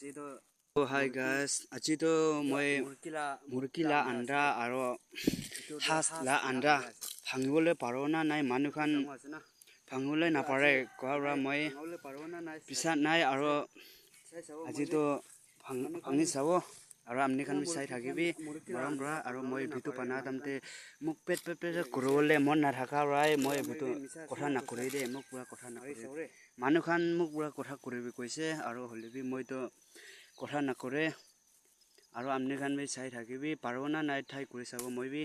Oh hi guys, আজি তো মই মুৰ্গীলা আণ্ডা আৰু হাঁস লা আণ্ডা ভাঙিবলৈ পাৰো না নাই মানুহখান ভাঙিবলৈ নাপাৰে কোৱা মই পিছত নাই আৰু আজি তো ভাঙি চাব আৰু আপনি খান চাই থাকিবি মৰম পৰা আৰু মই ভিডিঅ বনা তামতে মোক পেট কৰিবলৈ মন নাথাকা ৰাই মই ভিডিঅ কথা নকৰি দে মোক পুৰা কথা নকৰি মানুহখান মোক পুৰা কথা কৰিবি কৈছে আৰু হলিবি মইতো কথা নকৰে আৰু আপনি খান বি চাই থাকিবি পাৰো না নাই ঠাই কৰি চাব মই বি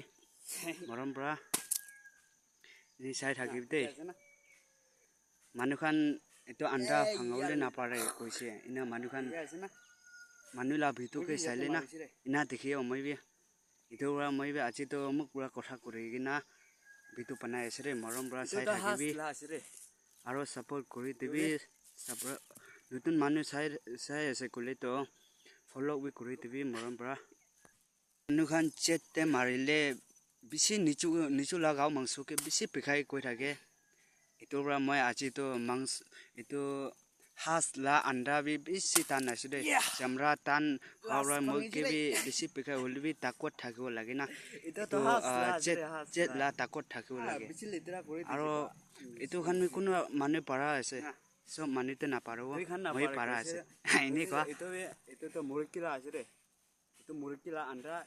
মৰম পৰা নি চাই থাকিবি দেই মানুহখান এটো আণ্ডা ভাঙাবলৈ নাপাৰে কৈছে ইনা মানুহখান মানুহ লা ভিডিঅকে চাইলে না ইনা দেখিয়ে মই বি ইটো পৰা মই বি আজি তো মোক পুৰা কথা কৰি কিনা ভিডিঅ বনাই আছে ৰে মৰম পৰা চাই থাকিবি আৰু সাপোৰ্ট কৰি দিবি নতুন মানুহ চাই আছে কলে তো ফলো বি কৰি দিবি মৰম পৰা মানুহখান চেটতে মাৰিলে বেছি নিচু লাগাও মাংসকে বেছি পেখাই কৈ থাকে ইটোৰ পৰা মই আজি তো মাংস ইটো হাঁস লা আণ্ডা বি বেছি টান আছে দে চামৰা টান খাওয়া মই কে বি বেছি পেখাই হলিবি তাকত থাকিব লাগে না ইটো চেট লা তাকত থাকিব লাগে আৰু ইটো খান কোনো মানুহ পাৰা আছে সব মানুহতে নাপাৰো মই পাৰা আছে এনে কোৱা itu murid kira aja deh itu murid kira anda